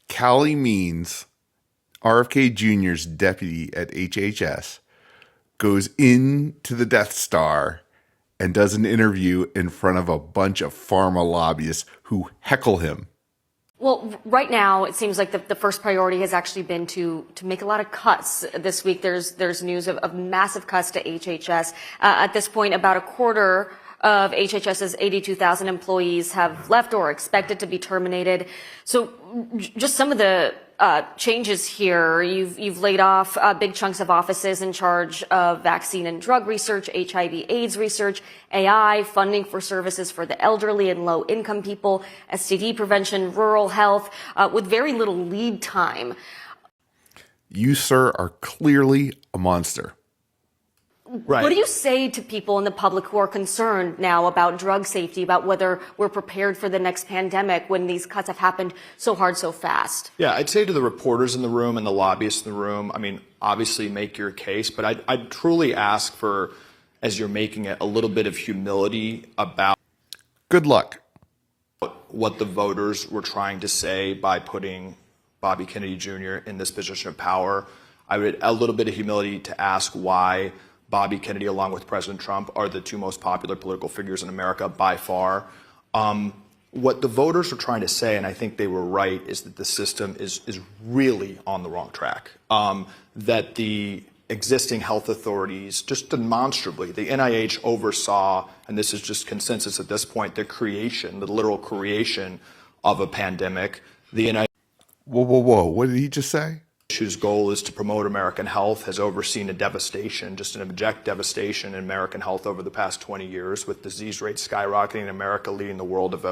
Calley Means, RFK Jr.'s deputy at HHS, goes into the Death Star and does an interview in front of a bunch of pharma lobbyists who heckle him. Well, right now, it seems like the first priority has actually been to make a lot of cuts. This week, there's news of massive cuts to HHS. At this point, about a quarter of HHS's 82,000 employees have left or are expected to be terminated. So just some of the changes here. You've laid off big chunks of offices in charge of vaccine and drug research, HIV/AIDS research, AI, funding for services for the elderly and low-income people, STD prevention, rural health, with very little lead time. You, sir, are clearly a monster. Right. What do you say to people in the public who are concerned now about drug safety, about whether we're prepared for the next pandemic when these cuts have happened so hard, so fast? Yeah, I'd say to the reporters in the room and the lobbyists in the room, I mean, obviously make your case, but I'd truly ask for, as you're making it, a little bit of humility about Good luck. what the voters were trying to say by putting Bobby Kennedy Jr. in this position of power. I would a little bit of humility to ask why Bobby Kennedy, along with President Trump, are the two most popular political figures in America by far. What the voters were trying to say, and I think they were right, is that the system is really on the wrong track. That the existing health authorities, just demonstrably, the NIH oversaw, and this is just consensus at this point, the literal creation of a pandemic. The NIH, Whoa. What did he just say? whose goal is to promote American health, has overseen a devastation, just an abject devastation in American health over the past 20 years, with disease rates skyrocketing in America, leading the world of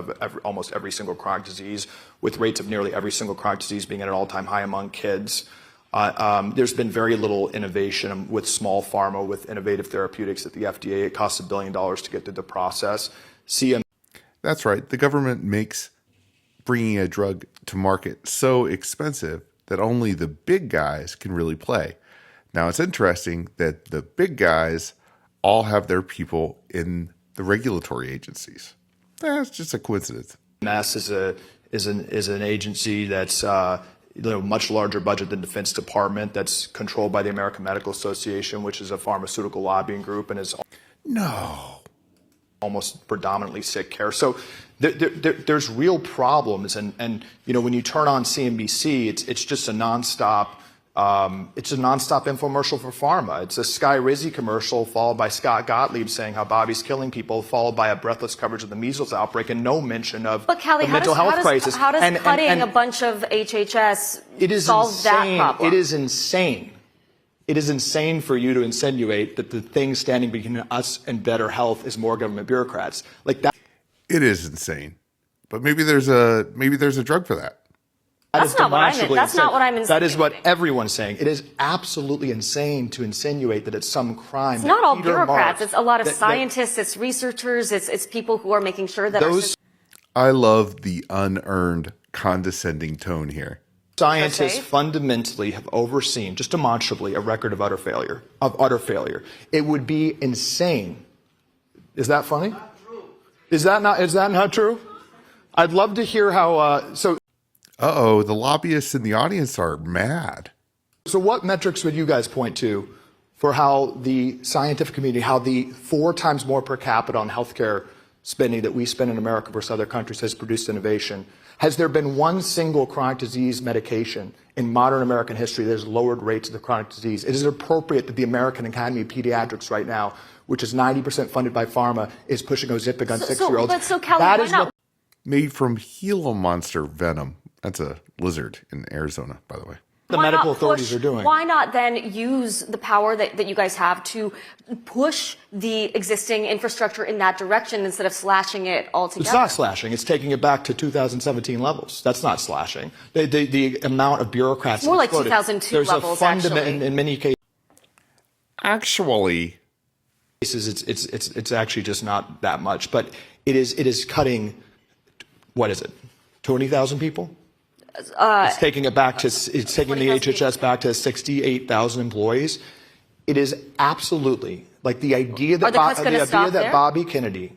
almost every single chronic disease, with rates of nearly every single chronic disease being at an all-time high among kids. There's been very little innovation with small pharma, with innovative therapeutics at the FDA. It costs $1 billion to get through the process. That's right. The government makes bringing a drug to market so expensive that only the big guys can really play. Now, it's interesting that the big guys all have their people in the regulatory agencies. It's just a coincidence. CMS is an agency that's much larger budget than Defense Department, that's controlled by the American Medical Association, which is a pharmaceutical lobbying group, and is almost predominantly sick care. So there's real problems, and when you turn on CNBC, it's just a nonstop infomercial for pharma. It's a Sky Rizzi commercial followed by Scott Gottlieb saying how Bobby's killing people, followed by a breathless coverage of the measles outbreak and no mention of the mental health crisis. How does cutting a bunch of HHS solve that problem? It is insane. It is insane for you to insinuate that the thing standing between us and better health is more government bureaucrats. Like that. It is insane, but maybe there's a drug for that. That's not what I meant. That's not what I'm insinuating. That is what everyone's saying. It is absolutely insane to insinuate that it's some crime. It's not all bureaucrats. It's a lot of scientists. It's researchers. It's people who are making sure that I love the unearned, condescending tone here. Scientists fundamentally have overseen, just demonstrably, a record of utter failure. It would be insane. Is that funny? Is that not true? I'd love to hear how. The lobbyists in the audience are mad. So what metrics would you guys point to for how the scientific community, how the 4 times more per capita on healthcare spending that we spend in America versus other countries has produced innovation? Has there been one single chronic disease medication in modern American history that has lowered rates of the chronic disease? It is appropriate that the American Academy of Pediatrics right now, which is 90% funded by Pharma, is pushing Ozempic on 6-year-olds. Callie, why not? Made from Gila monster venom. That's a lizard in Arizona, by the way. The medical authorities are doing. Why not then use the power that you guys have to push the existing infrastructure in that direction instead of slashing it altogether? It's not slashing. It's taking it back to 2017 levels. That's not slashing. The amount of bureaucrats. It's more like 2002 levels, actually. In many cases. Actually, it's actually just not that much. But it is cutting. What is it? 20,000 people. It's taking the HHS back to 68,000 employees. It is absolutely like the idea that Bobby Kennedy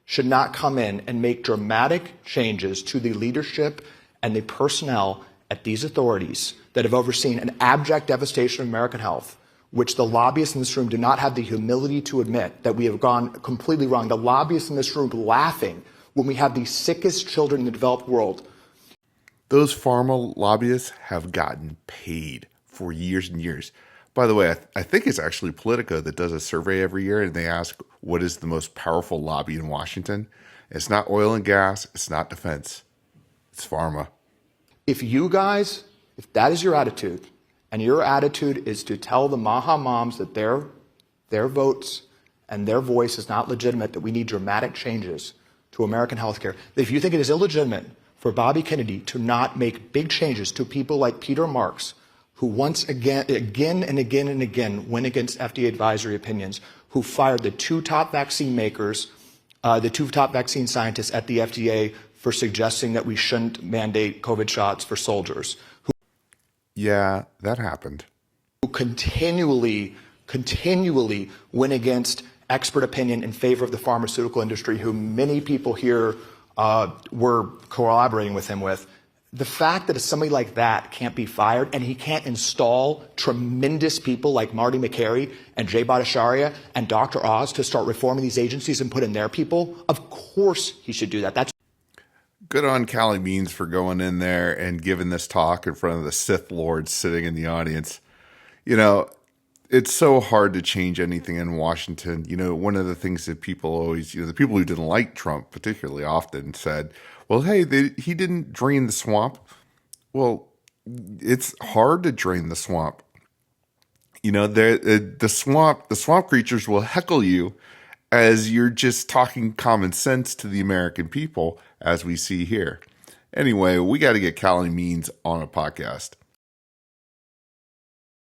should not come in and make dramatic changes to the leadership and the personnel at these authorities that have overseen an abject devastation of American health, which the lobbyists in this room do not have the humility to admit that we have gone completely wrong. The lobbyists in this room laughing when we have the sickest children in the developed world. Those pharma lobbyists have gotten paid for years and years. By the way, I think it's actually Politico that does a survey every year, and they ask what is the most powerful lobby in Washington. It's not oil and gas. It's not defense. It's pharma. If you guys, if that is your attitude, and your attitude is to tell the Maha moms that their votes and their voice is not legitimate, that we need dramatic changes to American healthcare, if you think it is illegitimate for Bobby Kennedy to not make big changes to people like Peter Marks, who once again and again went against FDA advisory opinions, who fired the two top vaccine makers, the two top vaccine scientists at the FDA for suggesting that we shouldn't mandate COVID shots for soldiers. Yeah, that happened. Who continually went against expert opinion in favor of the pharmaceutical industry, who many people here were collaborating with him with. The fact that somebody like that can't be fired and he can't install tremendous people like Marty McCary and Jay Bhattacharya and Dr. Oz to start reforming these agencies and put in their people, of course he should do that. That's good on Callie Means for going in there and giving this talk in front of the Sith Lords sitting in the audience. You know, it's so hard to change anything in Washington. You know, one of the things that people always, the people who didn't like Trump particularly often said, well, hey, he didn't drain the swamp. Well, it's hard to drain the swamp. You know, the swamp creatures will heckle you as you're just talking common sense to the American people, as we see here. Anyway, we got to get Calley Means on a podcast.